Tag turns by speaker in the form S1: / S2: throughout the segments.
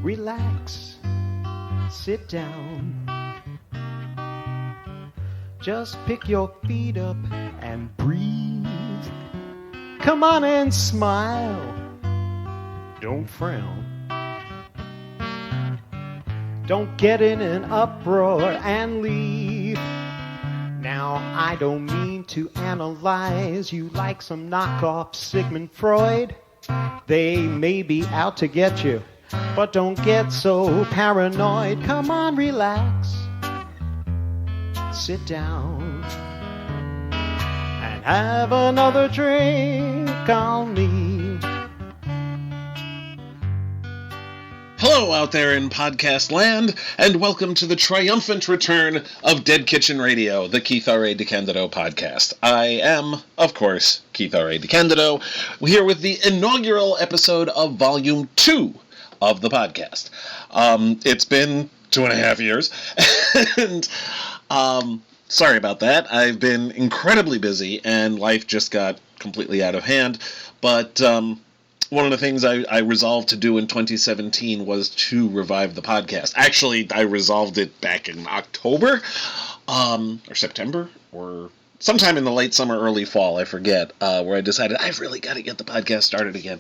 S1: Relax, sit down. Just pick your feet up and breathe. Come on and smile. Don't frown. Don't get in an uproar and leave. Now, I don't mean to analyze you like some knockoff Sigmund Freud. They may be out to get you, but don't get so paranoid. Come on, relax. Sit down and have another drink on me.
S2: Hello out there in podcast land, and welcome to the triumphant return of Dead Kitchen Radio, the Keith R.A. DeCandido podcast. I am, of course, Keith R.A. DeCandido, here with the inaugural episode of Volume 2 of the podcast. It's been 2.5 years, and sorry about that. I've been incredibly busy, and life just got completely out of hand, but one of the things I resolved to do in 2017 was to revive the podcast. Actually, I resolved it back in October, or September, or sometime in the late summer, early fall, I forget, where I decided I've really got to get the podcast started again.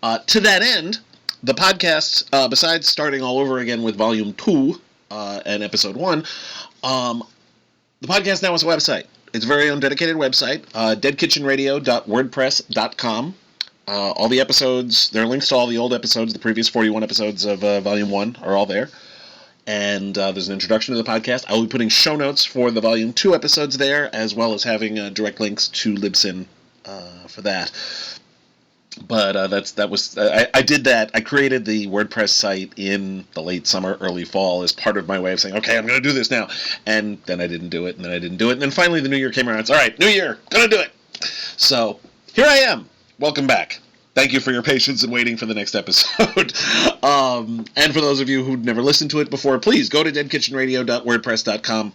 S2: To that end, the podcast, besides starting all over again with Volume 2 and Episode 1, the podcast now has a website. It's a very own dedicated website, deadkitchenradio.wordpress.com. All the episodes, there are links to all the old episodes, the previous 41 episodes of Volume 1 are all there. And there's an introduction to the podcast. I will be putting show notes for the Volume 2 episodes there, as well as having direct links to Libsyn for that. But I did that. I created the WordPress site in the late summer, early fall as part of my way of saying, okay, I'm going to do this now. And then I didn't do it, and then I didn't do it. And then finally the new year came around. It's all right, new year, going to do it. So here I am. Welcome back. Thank you for your patience in waiting for the next episode. And for those of you who'd never listened to it before, please go to deadkitchenradio.wordpress.com.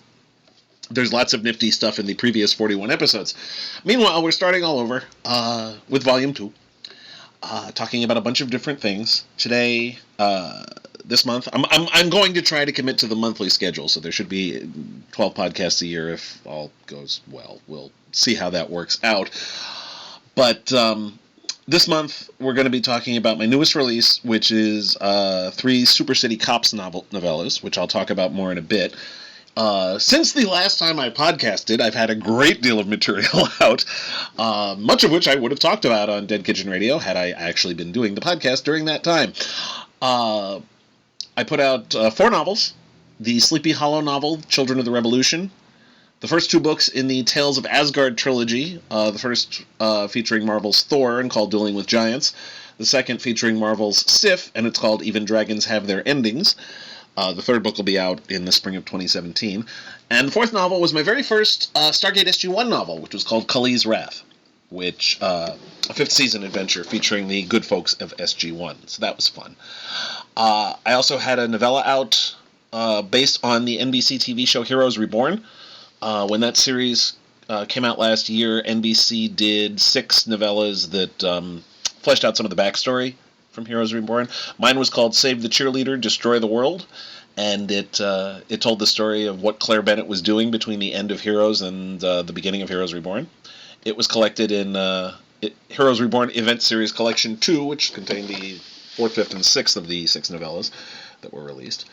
S2: There's lots of nifty stuff in the previous 41 episodes. Meanwhile, we're starting all over with Volume 2, talking about a bunch of different things. Today, this month, I'm going to try to commit to the monthly schedule, so there should be 12 podcasts a year if all goes well. We'll see how that works out. But this month, we're going to be talking about my newest release, which is 3 Super City Cops novellas, which I'll talk about more in a bit. Since the last time I podcasted, I've had a great deal of material out, much of which I would have talked about on Dead Kitchen Radio had I actually been doing the podcast during that time. I put out 4 novels, the Sleepy Hollow novel, Children of the Revolution, the first 2 books in the Tales of Asgard trilogy, the first featuring Marvel's Thor and called Dueling with Giants, the second featuring Marvel's Sif, and it's called Even Dragons Have Their Endings. The third book will be out in the spring of 2017. And the 4th novel was my very first Stargate SG-1 novel, which was called Kali's Wrath, which a 5th season adventure featuring the good folks of SG-1. So that was fun. I also had a novella out based on the NBC TV show Heroes Reborn. When that series came out last year, NBC did 6 novellas that fleshed out some of the backstory from Heroes Reborn. Mine was called Save the Cheerleader, Destroy the World, and it told the story of what Claire Bennett was doing between the end of Heroes and the beginning of Heroes Reborn. It was collected in Heroes Reborn Event Series Collection 2, which contained the 4th, 5th, and 6th of the 6 novellas that were released.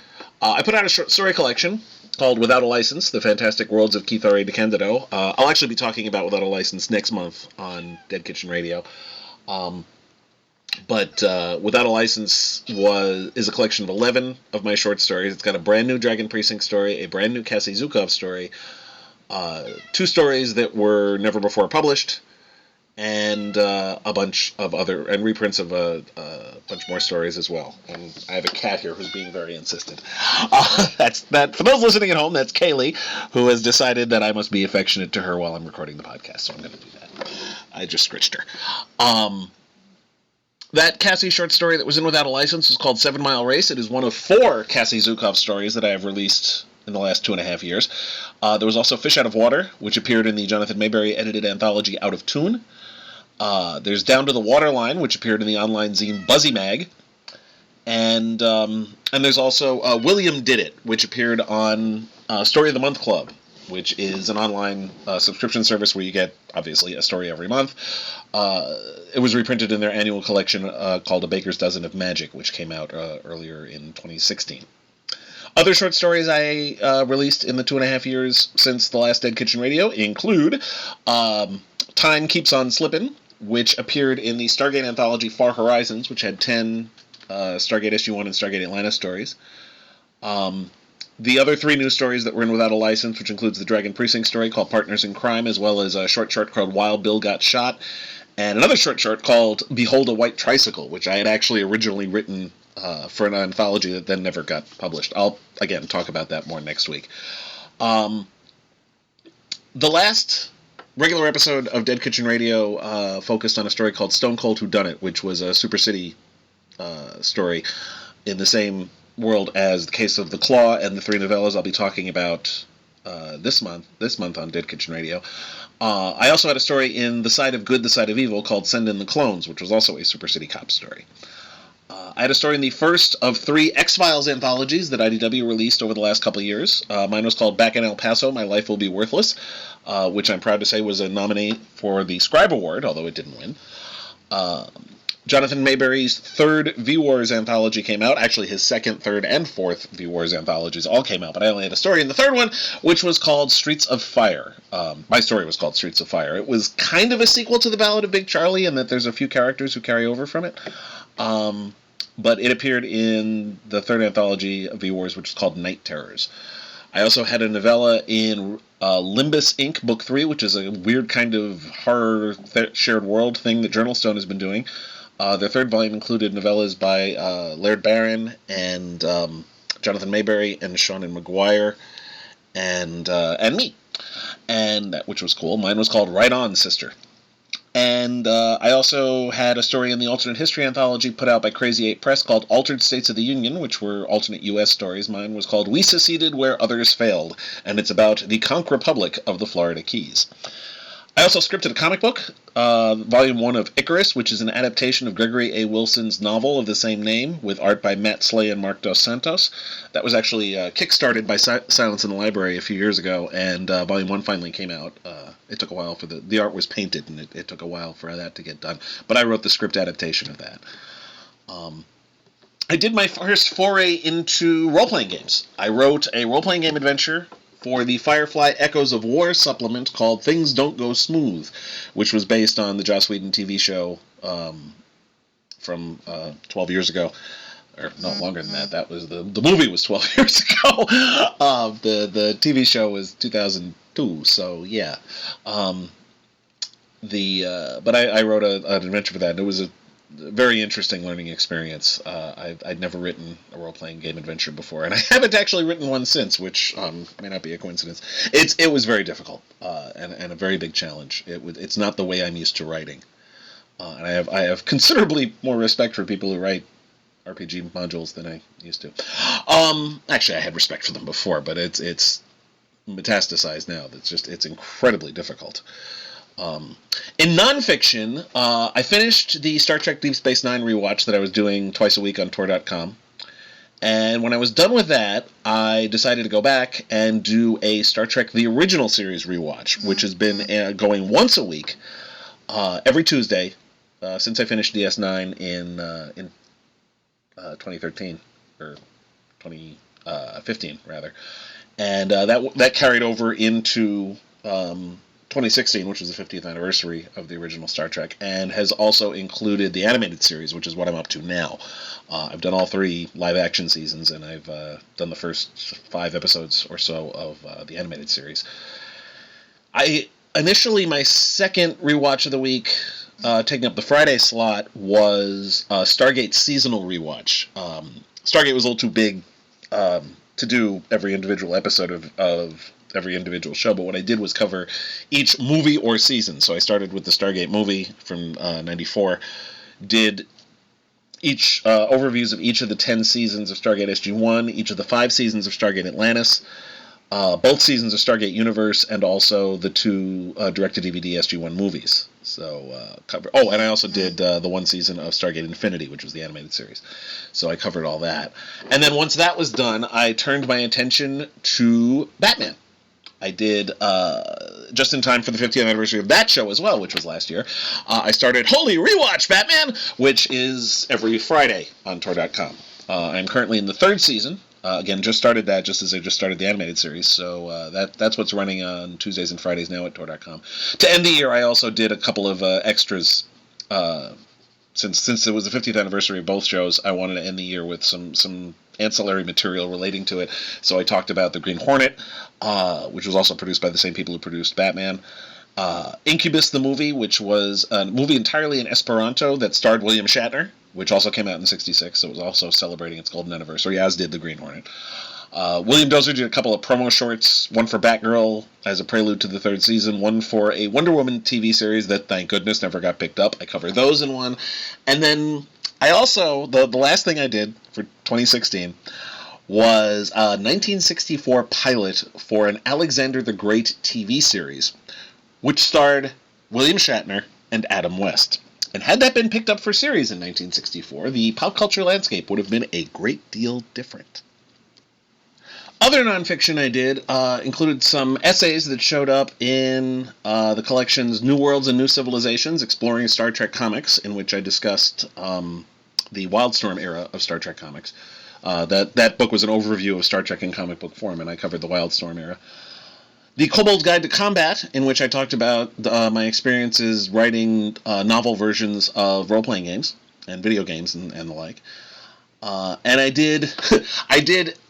S2: I put out a short story collection called Without a License, The Fantastic Worlds of Keith R.A. DeCandido. I'll actually be talking about Without a License next month on Dead Kitchen Radio. But Without a License is a collection of 11 of my short stories. It's got a brand new Dragon Precinct story, a brand new Cassie Zukov story, 2 stories that were never before published, and a bunch of other, and reprints of a bunch more stories as well. And I have a cat here who's being very insistent. For those listening at home, that's Kaylee, who has decided that I must be affectionate to her while I'm recording the podcast, so I'm going to do that. I just scritched her. That Cassie short story that was in Without a License is called 7 Mile Race. It is one of 4 Cassie Zukov stories that I have released in the last 2.5 years. There was also Fish Out of Water, which appeared in the Jonathan Mayberry edited anthology Out of Tune. There's Down to the Waterline, which appeared in the online zine Buzzy Mag. And there's also William Did It, which appeared on Story of the Month Club, which is an online subscription service where you get, obviously, a story every month. It was reprinted in their annual collection called A Baker's Dozen of Magic, which came out earlier in 2016. Other short stories I released in the 2.5 years since the last Dead Kitchen Radio include Time Keeps on Slippin', which appeared in the Stargate anthology Far Horizons, which had 10 Stargate SG-1 and Stargate Atlantis stories. The other 3 new stories that were in without a license, which includes the Dragon Precinct story called Partners in Crime, as well as a short called Wild Bill Got Shot, and another short called Behold a White Tricycle, which I had actually originally written for an anthology that then never got published. I'll, again, talk about that more next week. The last regular episode of Dead Kitchen Radio focused on a story called Stone Cold Whodunit, which was a Super City story in the same world as the case of The Claw and the 3 novellas I'll be talking about this month on Dead Kitchen Radio. I also had a story in The Side of Good, The Side of Evil called Send in the Clones, which was also a Super City Cop story. I had a story in the first of 3 X-Files anthologies that IDW released over the last couple of years. Mine was called Back in El Paso, My Life Will Be Worthless, which I'm proud to say was a nominee for the Scribe Award, although it didn't win. Jonathan Mayberry's 3rd V-Wars anthology came out. Actually, his 2nd, 3rd, and 4th V-Wars anthologies all came out, but I only had a story in the 3rd one, which was called Streets of Fire. My story was called Streets of Fire. It was kind of a sequel to The Ballad of Big Charlie in that there's a few characters who carry over from it. But it appeared in the 3rd anthology of V-Wars, which is called Night Terrors. I also had a novella in Limbus Inc. Book 3, which is a weird kind of horror shared world thing that Journal Stone has been doing. Their 3rd volume included novellas by Laird Barron and Jonathan Mayberry and Seanan McGuire and me, and which was cool. Mine was called Right On, Sister. And I also had a story in the Alternate History anthology put out by Crazy 8 Press called Altered States of the Union, which were alternate U.S. stories. Mine was called We Seceded Where Others Failed, and it's about the Conch Republic of the Florida Keys. I also scripted a comic book, Volume 1 of Icarus, which is an adaptation of Gregory A. Wilson's novel of the same name, with art by Matt Slay and Mark Dos Santos. That was actually kickstarted by Silence in the Library a few years ago, and Volume 1 finally came out. It took a while for the art was painted, and it took a while for that to get done. But I wrote the script adaptation of that. I did my first foray into role-playing games. I wrote a role-playing game adventure for the Firefly Echoes of War supplement called Things Don't Go Smooth, which was based on the Joss Whedon TV show from 12 years ago. Or not longer than that. That was the movie was 12 years ago. The TV show was 2002, so yeah. But I wrote an adventure for that, and it was a very interesting learning experience. I'd never written a role-playing game adventure before, and I haven't actually written one since, which may not be a coincidence. It was very difficult and a very big challenge. It's not the way I'm used to writing, and I have considerably more respect for people who write RPG modules than I used to. Actually, I had respect for them before, but it's metastasized now. It's incredibly difficult. In nonfiction, I finished the Star Trek Deep Space Nine rewatch that I was doing twice a week on Tor.com. And when I was done with that, I decided to go back and do a Star Trek The Original Series rewatch, which has been going once a week, every Tuesday, since I finished DS9 in 2013, or 2015, rather. And that carried over into 2016, which was the 50th anniversary of the original Star Trek, and has also included the animated series, which is what I'm up to now. I've done all 3 live-action seasons, and I've done the first 5 episodes or so of the animated series. Initially, my second rewatch of the week, taking up the Friday slot, was Stargate's seasonal rewatch. Stargate was a little too big to do every individual episode of every individual show, but what I did was cover each movie or season. So I started with the Stargate movie from 94, did each overviews of each of the 10 seasons of Stargate SG-1, each of the 5 seasons of Stargate Atlantis, both seasons of Stargate Universe, and also the 2 direct-to-DVD SG-1 movies. So cover. Oh, and I also did the one season of Stargate Infinity, which was the animated series. So I covered all that. And then once that was done, I turned my attention to Batman. I did, just in time for the 50th anniversary of that show as well, which was last year, I started Holy Rewatch Batman, which is every Friday on Tor.com. I'm currently in the third season. Again, just started that just as I just started the animated series, so that's what's running on Tuesdays and Fridays now at Tor.com. To end the year, I also did a couple of extras. Since it was the 50th anniversary of both shows, I wanted to end the year with some ancillary material relating to it. So I talked about the Green Hornet, which was also produced by the same people who produced Batman. Incubus the movie, which was a movie entirely in Esperanto that starred William Shatner, which also came out in '66, so it was also celebrating its golden anniversary, as did the Green Hornet. William Dozier did a couple of promo shorts, one for Batgirl as a prelude to the third season, one for a Wonder Woman TV series that, thank goodness, never got picked up. I covered those in one. And then I also, the last thing I did for 2016 was a 1964 pilot for an Alexander the Great TV series, which starred William Shatner and Adam West. And had that been picked up for series in 1964, the pop culture landscape would have been a great deal different. Other nonfiction I did included some essays that showed up in the collections New Worlds and New Civilizations, exploring Star Trek comics, in which I discussed the Wildstorm era of Star Trek comics. That book was an overview of Star Trek in comic book form, and I covered the Wildstorm era. The Kobold Guide to Combat, in which I talked about my experiences writing novel versions of role-playing games and video games and the like. And I did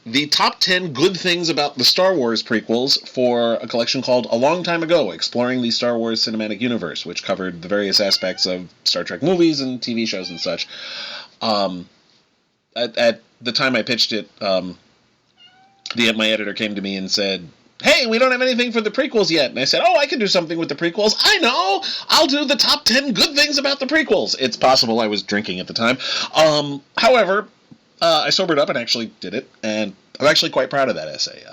S2: the top 10 good things about the Star Wars prequels for a collection called A Long Time Ago, Exploring the Star Wars Cinematic Universe, which covered the various aspects of Star Trek movies and TV shows and such. At the time I pitched it, my editor came to me and said, "Hey, we don't have anything for the prequels yet." And I said, "Oh, I can do something with the prequels. I know! I'll do the top 10 good things about the prequels." It's possible I was drinking at the time. However, I sobered up and actually did it, and I'm actually quite proud of that essay.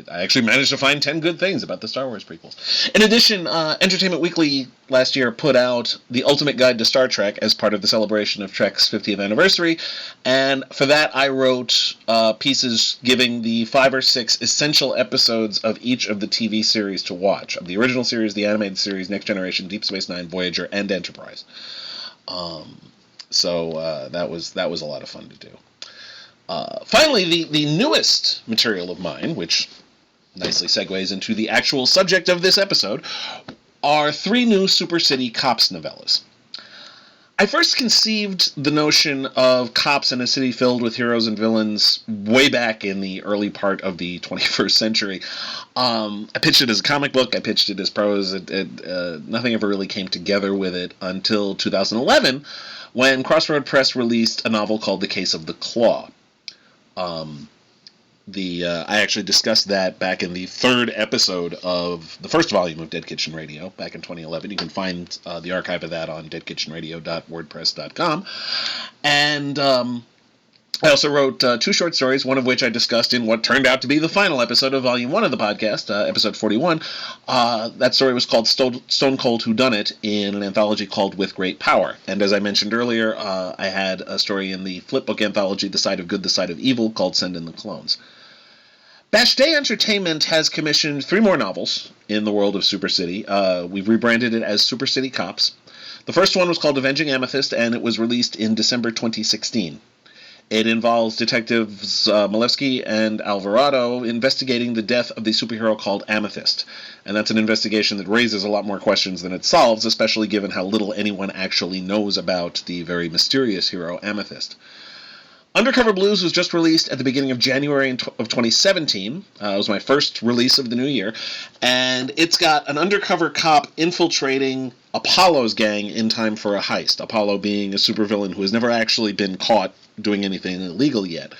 S2: I actually managed to find 10 good things about the Star Wars prequels. In addition, Entertainment Weekly last year put out The Ultimate Guide to Star Trek as part of the celebration of Trek's 50th anniversary, and for that I wrote pieces giving the 5 or 6 essential episodes of each of the TV series to watch, of the original series, the animated series, Next Generation, Deep Space Nine, Voyager, and Enterprise. So that was a lot of fun to do. Finally, the newest material of mine, which nicely segues into the actual subject of this episode, are 3 new Super City Cops novellas. I first conceived the notion of cops in a city filled with heroes and villains way back in the early part of the 21st century. I pitched it as a comic book, I pitched it as prose, nothing ever really came together with it until 2011, when Crossroad Press released a novel called The Case of the Claw. I actually discussed that back in the 3rd episode of the first volume of Dead Kitchen Radio back in 2011. You can find the archive of that on deadkitchenradio.wordpress.com. And I also wrote 2 short stories, one of which I discussed in what turned out to be the final episode of Volume 1 of the podcast, episode 41. That story was called Stone Cold Whodunit, in an anthology called With Great Power. And as I mentioned earlier, I had a story in the flipbook anthology, The Side of Good, The Side of Evil, called Send in the Clones. Bash Day Entertainment has commissioned 3 more novels in the world of Super City. We've rebranded it as Super City Cops. The first one was called Avenging Amethyst, and it was released in December 2016. It involves detectives Malevsky and Alvarado investigating the death of the superhero called Amethyst. And that's an investigation that raises a lot more questions than it solves, especially given how little anyone actually knows about the very mysterious hero Amethyst. Undercover Blues was just released at the beginning of January of 2017. It was my first release of the new year. And it's got an undercover cop infiltrating Apollo's gang in time for a heist. Apollo being a supervillain who has never actually been caught doing anything illegal yet.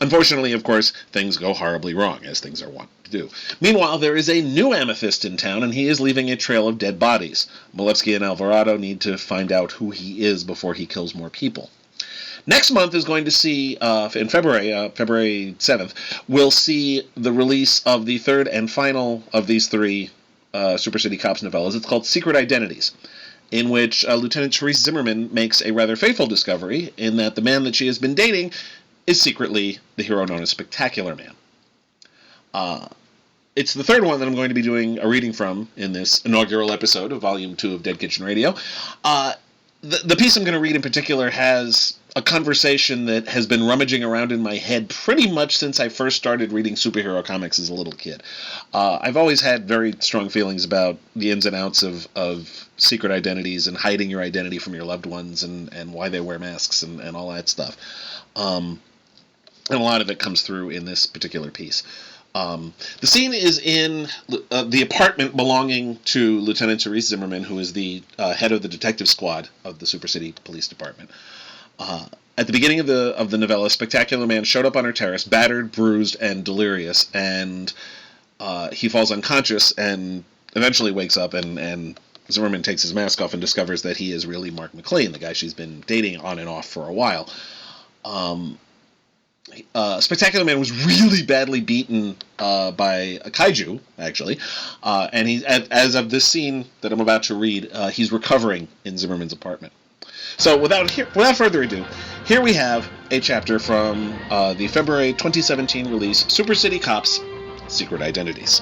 S2: Unfortunately, of course, things go horribly wrong, as things are wont to do. Meanwhile, there is a new Amethyst in town, and he is leaving a trail of dead bodies. Malevsky and Alvarado need to find out who he is before he kills more people. Next month is going to see, in February 7th, we'll see the release of the 3rd and final of these 3 Super City Cops novellas. It's called Secret Identities, in which Lieutenant Therese Zimmerman makes a rather fateful discovery in that the man that she has been dating is secretly the hero known as Spectacular Man. It's the third one that I'm going to be doing a reading from in this inaugural episode of Volume 2 of Dead Kitchen Radio. The piece I'm going to read in particular has a conversation that has been rummaging around in my head pretty much since I first started reading superhero comics as a little kid. I've always had very strong feelings about the ins and outs of secret identities and hiding your identity from your loved ones and why they wear masks and all that stuff. And a lot of it comes through in this particular piece. The scene is in the apartment belonging to Lieutenant Therese Zimmerman, who is the head of the detective squad of the Super City Police Department. At the beginning of the novella, Spectacular Man showed up on her terrace, battered, bruised, and delirious, and he falls unconscious and eventually wakes up, and Zimmerman takes his mask off and discovers that he is really Mark McLain, the guy she's been dating on and off for a while. Spectacular Man was really badly beaten by a kaiju, actually, and he, as of this scene that I'm about to read, he's recovering in Zimmerman's apartment. So without further ado, here we have a chapter from the February 2017 release, Super City Cops, Secret Identities.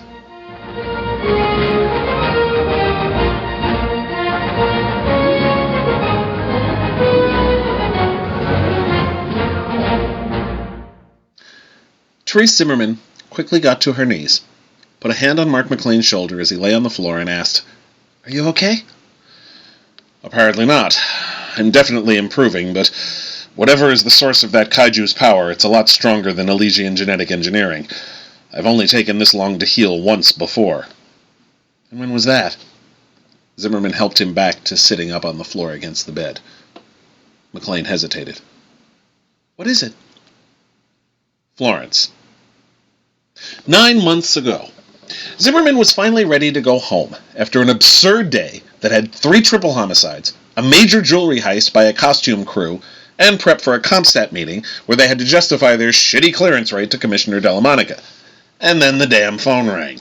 S2: Therese Zimmerman quickly got to her knees, put a hand on Mark McLain's shoulder as he lay on the floor, and asked, "Are you okay?" "Apparently not. I'm definitely improving, but whatever is the source of that kaiju's power, it's a lot stronger than Elysian genetic engineering. I've only taken this long to heal once before." "And when was that?" Zimmerman helped him back to sitting up on the floor against the bed. McLain hesitated. "What is it?" "Florence. 9 months ago. Zimmerman was finally ready to go home after an absurd day that had 3 triple homicides, a major jewelry heist by a costume crew, and prep for a CompStat meeting where they had to justify their shitty clearance rate to Commissioner Delamonica. And then the damn phone rang.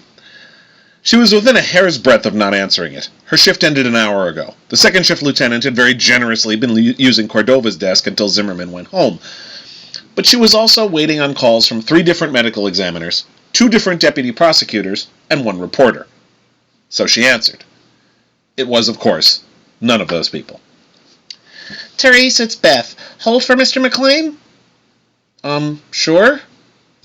S2: She was within a hair's breadth of not answering it. Her shift ended an hour ago. The second shift lieutenant had very generously been using Cordova's desk until Zimmerman went home. But she was also waiting on calls from 3 different medical examiners, 2 different deputy prosecutors, and 1 reporter. So she answered. It was, of course, none of those people. "Therese, it's Beth. Hold for Mr. McLain?" Sure?"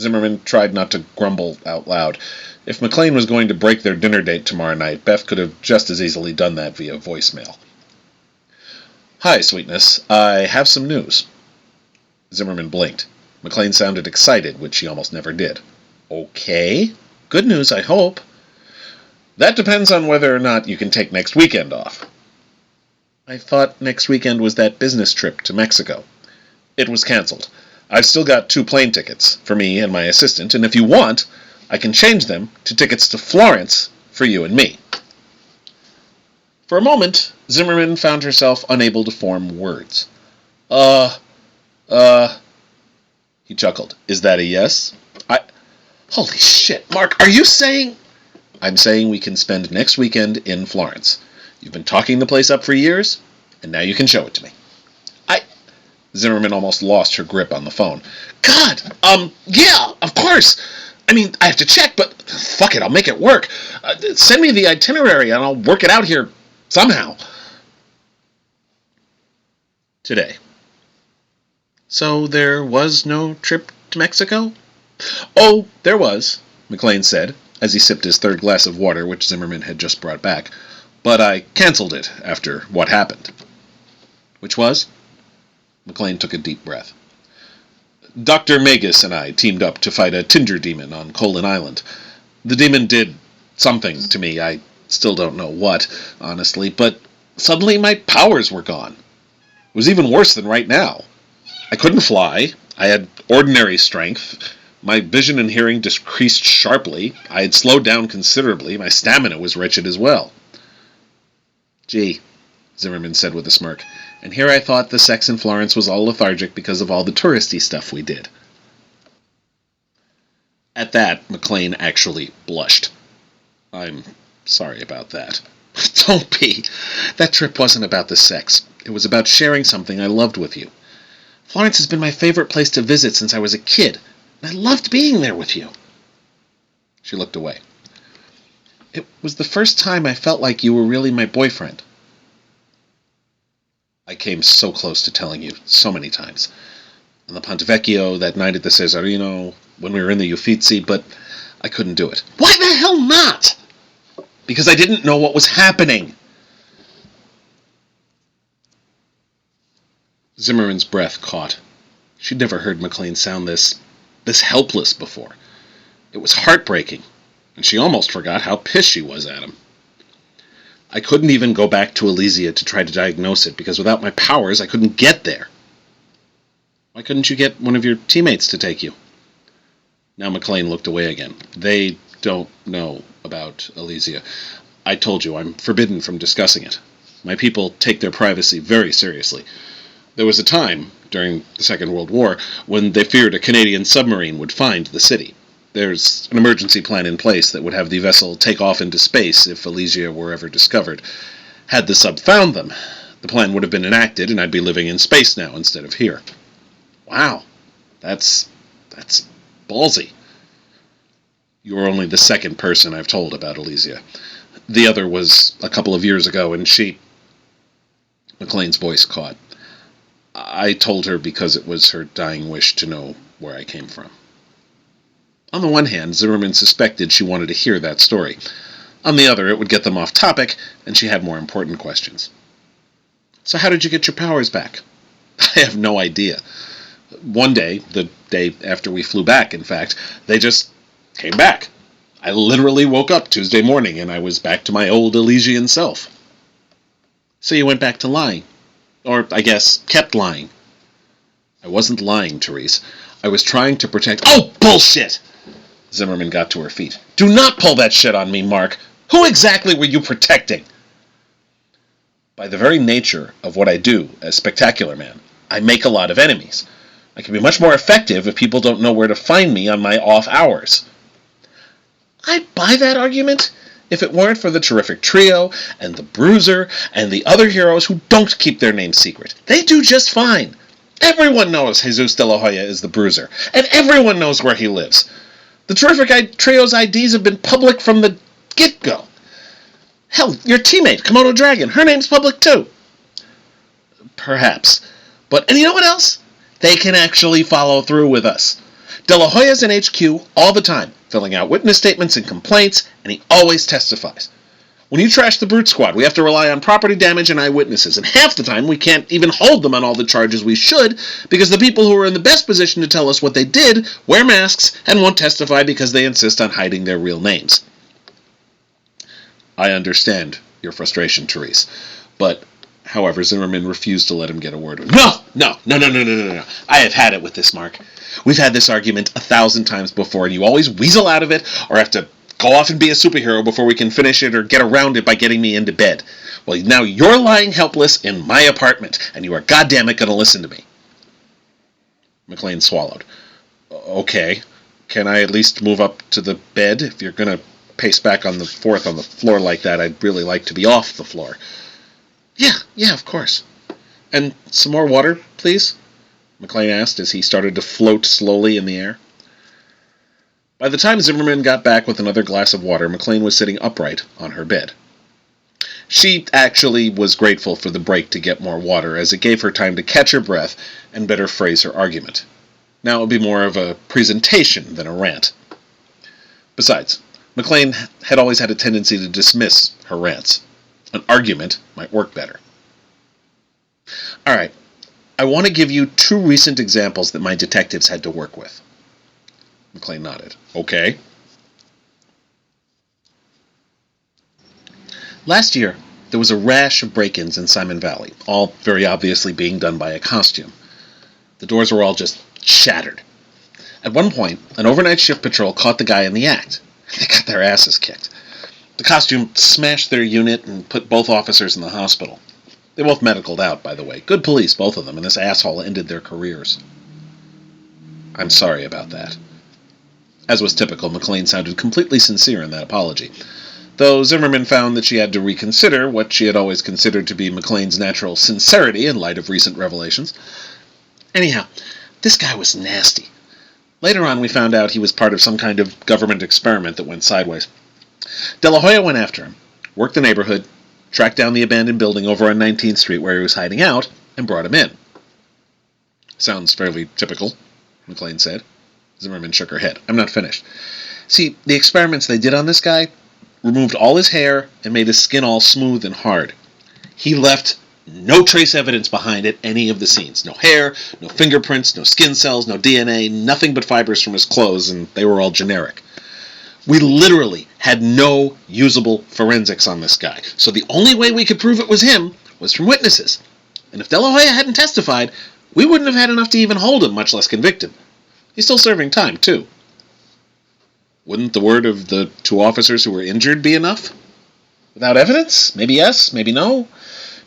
S2: Zimmerman tried not to grumble out loud. If McLain was going to break their dinner date tomorrow night, Beth could have just as easily done that via voicemail. "Hi, sweetness. I have some news." Zimmerman blinked. McLain sounded excited, which he almost never did. "Okay. Good news, I hope." "That depends on whether or not you can take next weekend off." "I thought next weekend was that business trip to Mexico." "It was canceled. I've still got 2 plane tickets for me and my assistant, and if you want, I can change them to tickets to Florence for you and me." For a moment, Zimmerman found herself unable to form words. He chuckled. "Is that a yes?" Holy shit, Mark, are you saying... "I'm saying we can spend next weekend in Florence. You've been talking the place up for years, and now you can show it to me." Zimmerman almost lost her grip on the phone. "God, yeah, of course. I mean, I have to check, but fuck it, I'll make it work. Send me the itinerary and I'll work it out here somehow." "Today. So there was no trip to Mexico?" "Oh, there was," McLain said, as he sipped his 3rd glass of water, which Zimmerman had just brought back. "But I canceled it after what happened." "Which was?" McLain took a deep breath. "Dr. Magus and I teamed up to fight a Tinder demon on Colin Island. The demon did something to me. I still don't know what, honestly, but suddenly my powers were gone. It was even worse than right now. I couldn't fly. I had ordinary strength. My vision and hearing decreased sharply. I had slowed down considerably. My stamina was wretched as well." "Gee," Zimmerman said with a smirk, "and here I thought the sex in Florence was all lethargic because of all the touristy stuff we did." At that, McLain actually blushed. I'm sorry about that. Don't be. That trip wasn't about the sex. It was about sharing something I loved with you. Florence has been my favorite place to visit since I was a kid, and I loved being there with you. She looked away. It was the first time I felt like you were really my boyfriend. I came so close to telling you so many times. On the Ponte Vecchio, that night at the Cesarino, when we were in the Uffizi, but I couldn't do it. Why the hell not? Because I didn't know what was happening. Zimmerman's breath caught. She'd never heard McLain sound this helpless before. It was heartbreaking, and she almost forgot how pissed she was at him. I couldn't even go back to Arisia to try to diagnose it, because without my powers, I couldn't get there. Why couldn't you get one of your teammates to take you? Now McLain looked away again. They don't know about Arisia. I told you, I'm forbidden from discussing it. My people take their privacy very seriously. There was a time, during the Second World War, when they feared a Canadian submarine would find the city. There's an emergency plan in place that would have the vessel take off into space if Arisia were ever discovered. Had the sub found them, the plan would have been enacted and I'd be living in space now instead of here. Wow, that's ballsy. You were only the second person I've told about Arisia. The other was a couple of years ago, and she... McLain's voice caught. I told her because it was her dying wish to know where I came from. On the one hand, Zimmerman suspected she wanted to hear that story. On the other, it would get them off topic, and she had more important questions. So how did you get your powers back? I have no idea. One day, the day after we flew back, in fact, they just came back. I literally woke up Tuesday morning, and I was back to my old Elysian self. So you went back to lying. Or, I guess, kept lying. I wasn't lying, Therese. I was trying to protect... Oh, bullshit! Zimmerman got to her feet. Do not pull that shit on me, Mark. Who exactly were you protecting? By the very nature of what I do as Spectacular Man, I make a lot of enemies. I can be much more effective if people don't know where to find me on my off hours. I'd buy that argument if it weren't for the terrific trio and the Bruiser and the other heroes who don't keep their names secret. They do just fine. Everyone knows Jesus de la Hoya is the Bruiser, and everyone knows where he lives. The terrific trio's IDs have been public from the get-go. Hell, your teammate, Komodo Dragon, her name's public too. Perhaps. And you know what else? They can actually follow through with us. De La Hoya's in HQ all the time, filling out witness statements and complaints, and he always testifies. When you trash the Brute Squad, we have to rely on property damage and eyewitnesses, and half the time we can't even hold them on all the charges we should, because the people who are in the best position to tell us what they did wear masks and won't testify because they insist on hiding their real names. I understand your frustration, Therese, but... However, Zimmerman refused to let him get a word in. No. I have had it with this, Mark. We've had this argument 1,000 times before, and you always weasel out of it, or have to go off and be a superhero before we can finish it, or get around it by getting me into bed. Well, now you're lying helpless in my apartment, and you are goddammit going to listen to me. McLain swallowed. Okay. Can I at least move up to the bed? If you're going to pace back on the fourth on the floor like that, I'd really like to be off the floor. Yeah, of course. And some more water, please? McLain asked as he started to float slowly in the air. By the time Zimmerman got back with another glass of water, McLain was sitting upright on her bed. She actually was grateful for the break to get more water, as it gave her time to catch her breath and better phrase her argument. Now it would be more of a presentation than a rant. Besides, McLain had always had a tendency to dismiss her rants. An argument might work better. All right, I want to give you 2 recent examples that my detectives had to work with. McLain nodded. Okay. Last year, there was a rash of break-ins in Simon Valley, all very obviously being done by a costume. The doors were all just shattered. At one point, an overnight shift patrol caught the guy in the act. They got their asses kicked. The costume smashed their unit and put both officers in the hospital. They both medicaled out, by the way. Good police, both of them, and this asshole ended their careers. I'm sorry about that. As was typical, McLain sounded completely sincere in that apology. though Zimmerman found that she had to reconsider what she had always considered to be McLain's natural sincerity in light of recent revelations. Anyhow, this guy was nasty. Later on, we found out he was part of some kind of government experiment that went sideways. De La Hoya went after him, worked the neighborhood, tracked down the abandoned building over on 19th Street where he was hiding out, and brought him in. Sounds fairly typical, McLain said. Zimmerman shook her head. I'm not finished. See, the experiments they did on this guy removed all his hair and made his skin all smooth and hard. He left no trace evidence behind at any of the scenes. No hair, no fingerprints, no skin cells, no DNA, nothing but fibers from his clothes, and they were all generic. We literally had no usable forensics on this guy, so the only way we could prove it was him was from witnesses. And if De La Hoya hadn't testified, we wouldn't have had enough to even hold him, much less convict him. He's still serving time, too. Wouldn't the word of the 2 officers who were injured be enough? Without evidence? Maybe yes, maybe no.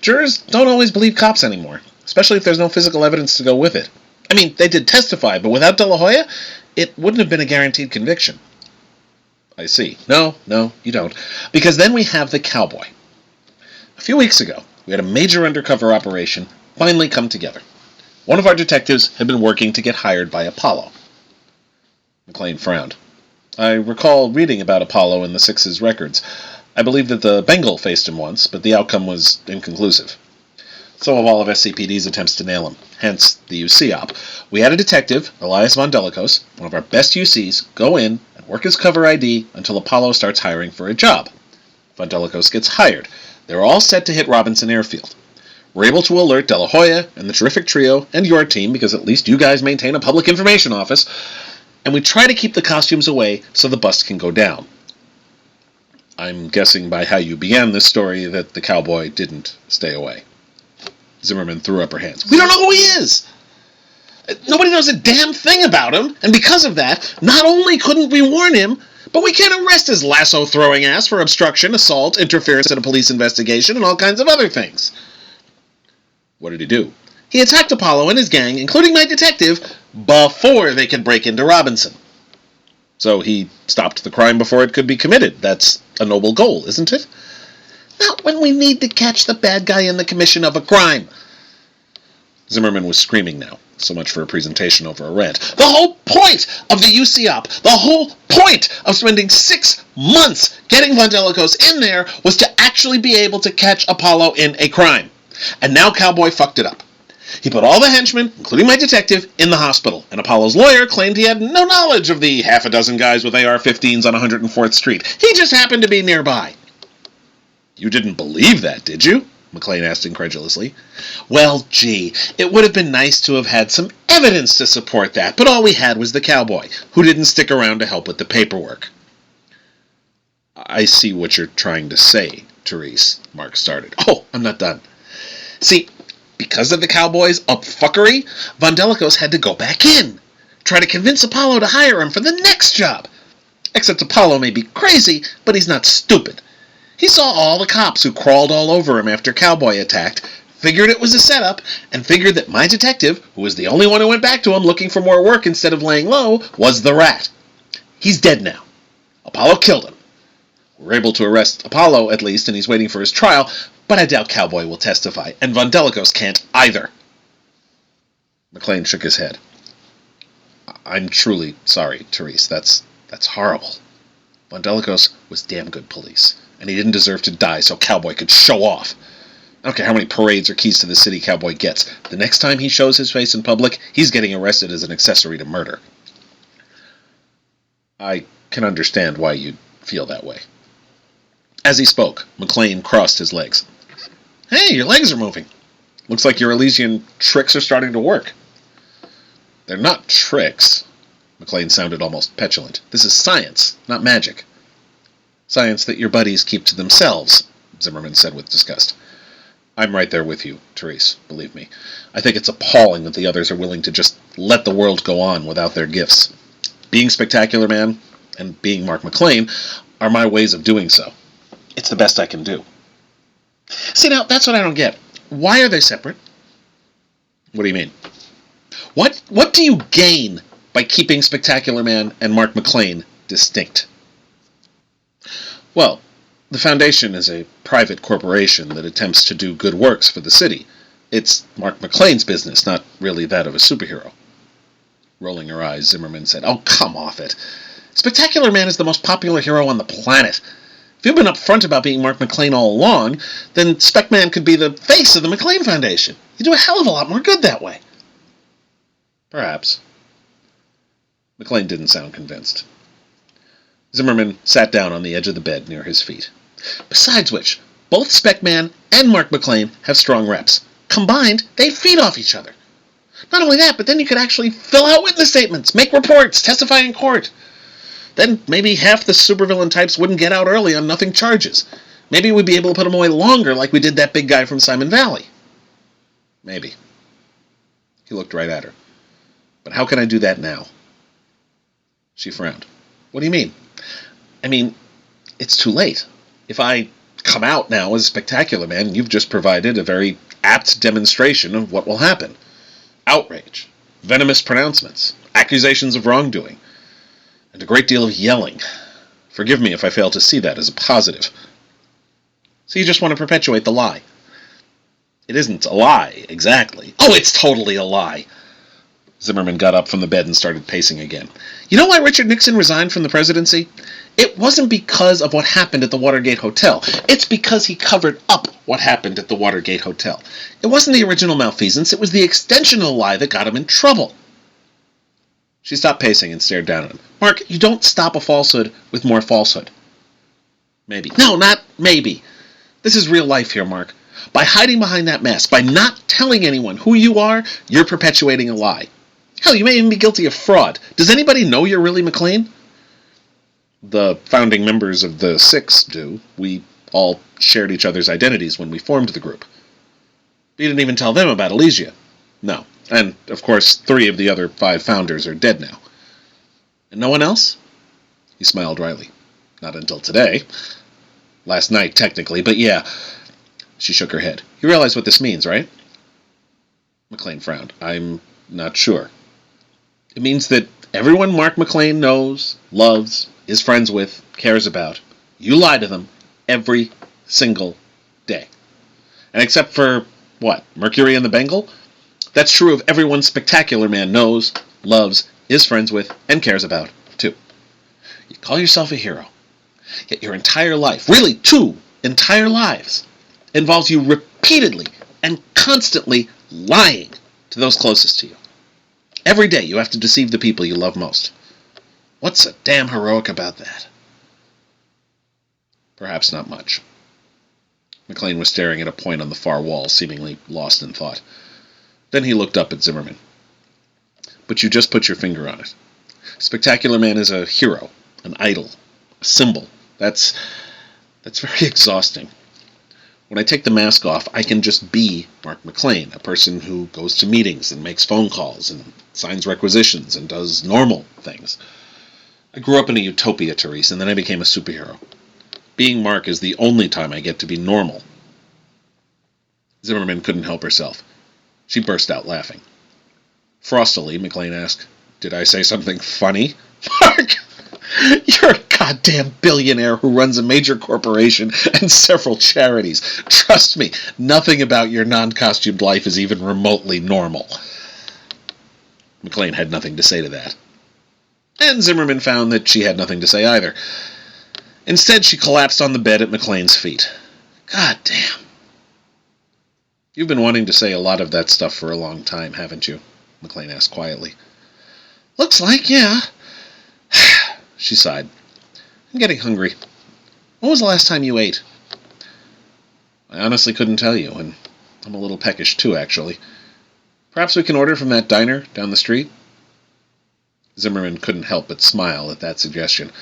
S2: Jurors don't always believe cops anymore, especially if there's no physical evidence to go with it. I mean, they did testify, but without De La Hoya, it wouldn't have been a guaranteed conviction. I see. No, you don't. Because then we have the Cowboy. A few weeks ago, we had a major undercover operation finally come together. One of our detectives had been working to get hired by Apollo. McLain frowned. I recall reading about Apollo in the Six's records. I believe that the Bengal faced him once, but the outcome was inconclusive. So have all of SCPD's attempts to nail him, hence the UC op. We had a detective, Elias von Delicos, one of our best UCs, go in and work his cover ID until Apollo starts hiring for a job. Von Delicos gets hired. They're all set to hit Robinson Airfield. We're able to alert De La Hoya and the terrific trio and your team, because at least you guys maintain a public information office, and we try to keep the costumes away so the bust can go down. I'm guessing by how you began this story that the Cowboy didn't stay away. Zimmerman threw up her hands. We don't know who he is! Nobody knows a damn thing about him, and because of that, not only couldn't we warn him, but we can't arrest his lasso-throwing ass for obstruction, assault, interference in a police investigation, and all kinds of other things. What did he do? He attacked Apollo and his gang, including my detective, before they could break into Robinson. So he stopped the crime before it could be committed. That's a noble goal, isn't it? Not when we need to catch the bad guy in the commission of a crime. Zimmerman was screaming now. So much for a presentation over a rant. The whole point of the UC op, the whole point of spending 6 months getting Von Delicos in there was to actually be able to catch Apollo in a crime. And now Cowboy fucked it up. He put all the henchmen, including my detective, in the hospital, and Apollo's lawyer claimed he had no knowledge of the half a dozen guys with AR-15s on 104th Street. He just happened to be nearby. You didn't believe that, did you? McLain asked incredulously. Well, gee, it would have been nice to have had some evidence to support that, but all we had was the Cowboy, who didn't stick around to help with the paperwork. I see what you're trying to say, Therese, Mark started. Oh, I'm not done. See, because of the Cowboy's upfuckery, Von Delicos had to go back in, try to convince Apollo to hire him for the next job. Except Apollo may be crazy, but he's not stupid. He saw all the cops who crawled all over him after Cowboy attacked, figured it was a setup, and figured that my detective, who was the only one who went back to him looking for more work instead of laying low, was the rat. He's dead now. Apollo killed him. We're able to arrest Apollo, at least, and he's waiting for his trial, but I doubt Cowboy will testify, and Von Delicos can't either. McLain shook his head. I'm truly sorry, Therese. That's horrible. Von Delicos was damn good police, and he didn't deserve to die so Cowboy could show off. I don't care how many parades or keys to the city Cowboy gets. The next time he shows his face in public, he's getting arrested as an accessory to murder. I can understand why you'd feel that way. As he spoke, McLain crossed his legs. Hey, your legs are moving. Looks like your Elysian tricks are starting to work. They're not tricks. McLain sounded almost petulant. This is science, not magic. Science that your buddies keep to themselves, Zimmerman said with disgust. I'm right there with you, Therese, believe me. I think it's appalling that the others are willing to just let the world go on without their gifts. Being Spectacular Man and being Mark McLain are my ways of doing so. It's the best I can do. See, now, that's what I don't get. Why are they separate? What do you mean? What do you gain by keeping Spectacular Man and Mark McLain distinct? Well, The Foundation is a private corporation that attempts to do good works for the city. It's Mark McLain's business, not really that of a superhero. Rolling her eyes, Zimmerman said, "Oh, come off it. Spectacular Man is the most popular hero on the planet. If you've been upfront about being Mark McLain all along, then Spec-Man could be the face of the McLain Foundation. You do a hell of a lot more good that way." Perhaps. McLain didn't sound convinced. Zimmerman sat down on the edge of the bed near his feet. "Besides which, both Spec-Man and Mark McLain have strong reps. Combined, they feed off each other. Not only that, but then you could actually fill out witness statements, make reports, testify in court. Then maybe half the supervillain types wouldn't get out early on nothing charges. Maybe we'd be able to put them away longer like we did that big guy from Simon Valley." Maybe. He looked right at her. "But how can I do that now?" She frowned. "What do you mean?" "I mean, it's too late. If I come out now as Spectacular Man, you've just provided a very apt demonstration of what will happen. Outrage, venomous pronouncements, accusations of wrongdoing, and a great deal of yelling. Forgive me if I fail to see that as a positive." "So you just want to perpetuate the lie?" "It isn't a lie, exactly." "Oh, it's totally a lie." Zimmerman got up from the bed and started pacing again. "You know why Richard Nixon resigned from the presidency? It wasn't because of what happened at the Watergate Hotel. It's because he covered up what happened at the Watergate Hotel. It wasn't the original malfeasance, it was the extension of the lie that got him in trouble." She stopped pacing and stared down at him. "Mark, you don't stop a falsehood with more falsehood." "Maybe." "No, not maybe. This is real life here, Mark. By hiding behind that mask, by not telling anyone who you are, you're perpetuating a lie. Hell, you may even be guilty of fraud. Does anybody know you're really McLain?" "The founding members of the Six do. We all shared each other's identities when we formed the group." "You didn't even tell them about Arisia?" "No. And, of course, 3 of the other 5 founders are dead now." "And no one else?" He smiled wryly. "Not until today. Last night, technically, but yeah." She shook her head. "You realize what this means, right?" McLain frowned. "I'm not sure." "It means that everyone Mark McLain knows, loves, is friends with, cares about, you lie to them every single day. And except for, what, Mercury and the Bengal? That's true of everyone Spectacular Man knows, loves, is friends with, and cares about, too. You call yourself a hero, yet your entire life, really 2 entire lives, involves you repeatedly and constantly lying to those closest to you. Every day you have to deceive the people you love most. What's so damn heroic about that?" Perhaps not much. McLain was staring at a point on the far wall, seemingly lost in thought. Then he looked up at Zimmerman. "But you just put your finger on it. Spectacular Man is a hero, an idol, a symbol. That's very exhausting. When I take the mask off, I can just be Mark McLain, a person who goes to meetings and makes phone calls and signs requisitions and does normal things. I grew up in a utopia, Therese, and then I became a superhero. Being Mark is the only time I get to be normal." Zimmerman couldn't help herself. She burst out laughing. Frostily, McLain asked, "Did I say something funny?" "Mark, you're a goddamn billionaire who runs a major corporation and several charities. Trust me, nothing about your non-costumed life is even remotely normal." McLain had nothing to say to that. And Zimmerman found that she had nothing to say either. Instead, she collapsed on the bed at McLain's feet. "God damn. You've been wanting to say a lot of that stuff for a long time, haven't you?" McLain asked quietly. "Looks like, yeah." She sighed. "I'm getting hungry. When was the last time you ate?" "I honestly couldn't tell you, and I'm a little peckish too, actually. Perhaps we can order from that diner down the street?" Zimmerman couldn't help but smile at that suggestion.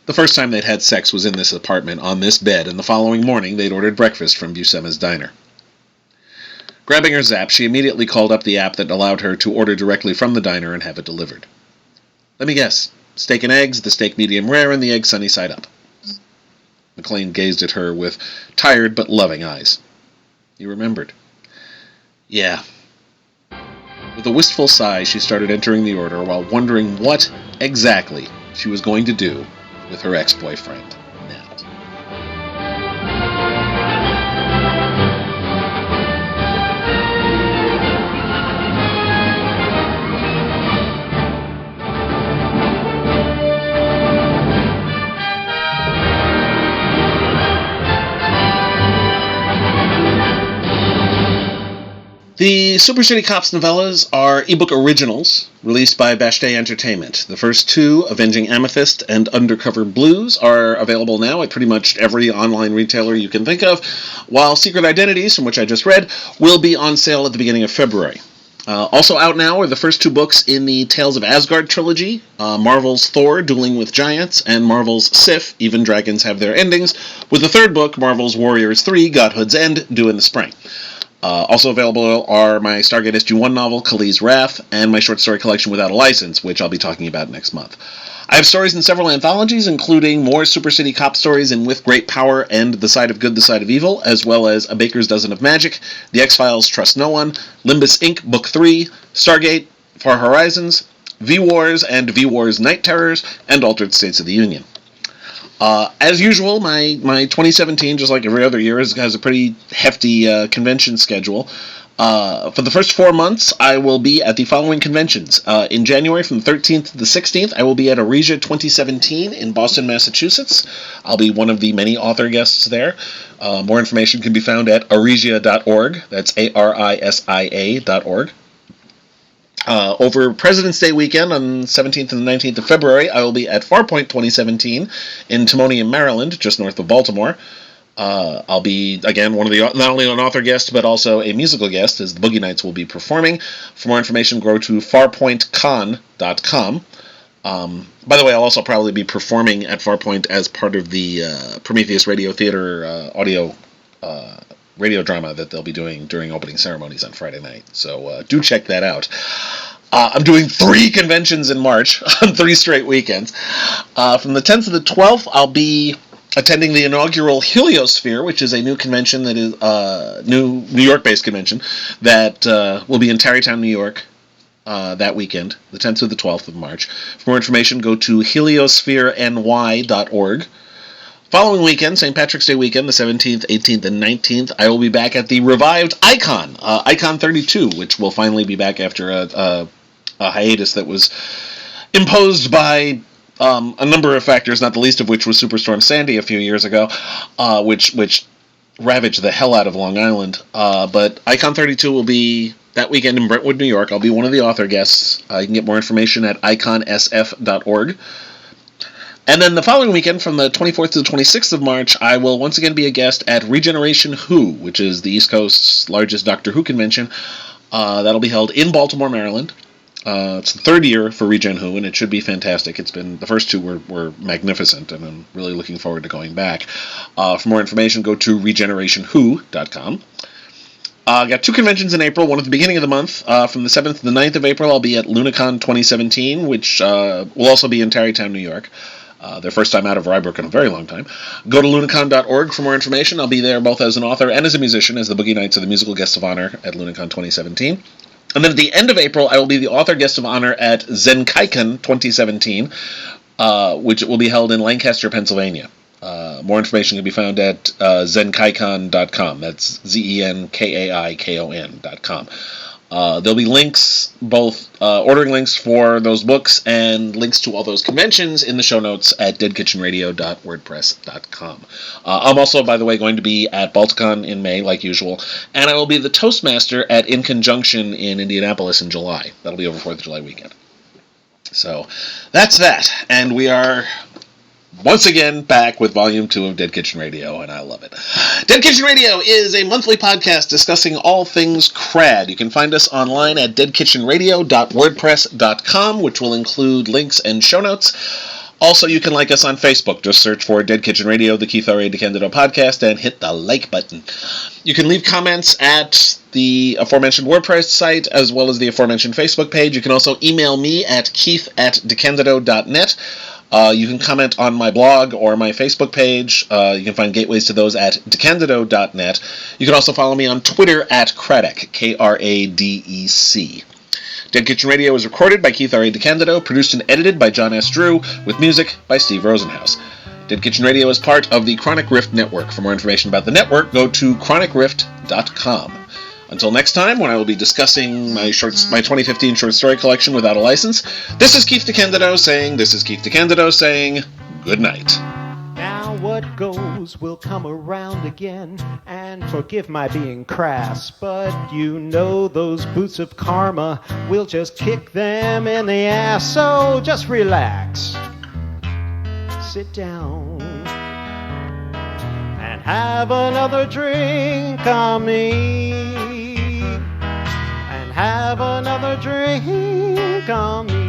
S2: The first time they'd had sex was in this apartment, on this bed, and the following morning they'd ordered breakfast from Buscema's diner. Grabbing her Zap, she immediately called up the app that allowed her to order directly from the diner and have it delivered. "Let me guess. Steak and eggs, the steak medium rare, and the egg sunny side up." McLain gazed at her with tired but loving eyes. He remembered. "Yeah." With a wistful sigh, she started entering the order while wondering what, exactly, she was going to do with her ex-boyfriend now. The Super City Cops novellas are ebook originals released by Bashday Entertainment. The first two, Avenging Amethyst and Undercover Blues, are available now at pretty much every online retailer you can think of, while Secret Identities, from which I just read, will be on sale at the beginning of February. Also out now are the first two books in the Tales of Asgard trilogy, Marvel's Thor, Dueling with Giants, and Marvel's Sif, Even Dragons Have Their Endings, with the third book, Marvel's Warriors 3, Godhood's End, due in the spring. Also available are my Stargate SG-1 novel, Khalees' Wrath, and my short story collection Without a License, which I'll be talking about next month. I have stories in several anthologies, including more Super City Cop stories in With Great Power and The Side of Good, The Side of Evil, as well as A Baker's Dozen of Magic, The X-Files Trust No One, Limbus Inc. Book 3, Stargate, Far Horizons, V-Wars and V-Wars Night Terrors, and Altered States of the Union. As usual, my 2017, just like every other year, has a pretty hefty convention schedule. For the first 4 months, I will be at the following conventions. In January, from the 13th to the 16th, I will be at Arisia 2017 in Boston, Massachusetts. I'll be one of the many author guests there. More information can be found at arisia.org. That's arisia.org. Over President's Day weekend on 17th and the 19th of February, I will be at Farpoint 2017 in Timonium, Maryland, just north of Baltimore. I'll be, again, one of the, not only an author guest, but also a musical guest, as the Boogie Nights will be performing. For more information, go to farpointcon.com. By the way, I'll also probably be performing at Farpoint as part of the Prometheus Radio Theater audio radio drama that they'll be doing during opening ceremonies on Friday night. So do check that out. I'm doing 3 conventions in March on 3 straight weekends. From the 10th to the 12th, I'll be attending the inaugural HELIOsphere, which is a new convention that is New York-based convention that will be in Tarrytown, New York that weekend, the 10th to the 12th of March. For more information, go to HELIOsphereNY.org. Following weekend, St. Patrick's Day weekend, the 17th, 18th, and 19th, I will be back at the revived Icon, Icon 32, which will finally be back after a hiatus that was imposed by a number of factors, not the least of which was Superstorm Sandy a few years ago, which ravaged the hell out of Long Island. But Icon 32 will be that weekend in Brentwood, New York. I'll be one of the author guests. You can get more information at iconsf.org. And then the following weekend, from the 24th to the 26th of March, I will once again be a guest at Regeneration Who, which is the East Coast's largest Doctor Who convention. That'll be held in Baltimore, Maryland. It's the 3rd year for Regen Who, and it should be fantastic. The first 2 were magnificent, and I'm really looking forward to going back. For more information, go to regenerationwho.com. I got 2 conventions in April, one at the beginning of the month. From the 7th to the 9th of April, I'll be at Lunacon 2017, which will also be in Tarrytown, New York. Their first time out of Rybrook in a very long time. Go to lunacon.org for more information. I'll be there both as an author and as a musician, as the Boogie Nights are the musical guests of honor at Lunacon 2017. And then at the end of April, I will be the author guest of honor at Zenkaikon 2017, which will be held in Lancaster, Pennsylvania. More information can be found at zenkaikon.com. That's zenkaikon.com. There'll be links, both ordering links for those books and links to all those conventions in the show notes at deadkitchenradio.wordpress.com. I'm also, by the way, going to be at Balticon in May, like usual, and I will be the Toastmaster at In Conjunction in Indianapolis in July. That'll be over 4th of July weekend. So that's that, and we are once again back with Volume 2 of Dead Kitchen Radio, and I love it. Dead Kitchen Radio is a monthly podcast discussing all things crad. You can find us online at deadkitchenradio.wordpress.com, which will include links and show notes. Also, you can like us on Facebook. Just search for Dead Kitchen Radio, the Keith R. A. DeCandido podcast, and hit the like button. You can leave comments at the aforementioned WordPress site, as well as the aforementioned Facebook page. You can also email me at keith@decandido.net. You can comment on my blog or my Facebook page. You can find gateways to those at decandido.net. You can also follow me on Twitter at Kradec, Kradec. Dead Kitchen Radio is recorded by Keith R. A. DeCandido, produced and edited by John S. Drew, with music by Steve Rosenhaus. Dead Kitchen Radio is part of the Chronic Rift Network. For more information about the network, go to chronicrift.com. Until next time, when I will be discussing my 2015 short story collection Without a License, this is Keith DeCandido saying good night.
S1: Now Now what goes will come around again, and forgive my being crass, but you know those boots of karma will just kick them in the ass. So just relax, sit down, and have another drink on me, and have another drink on me.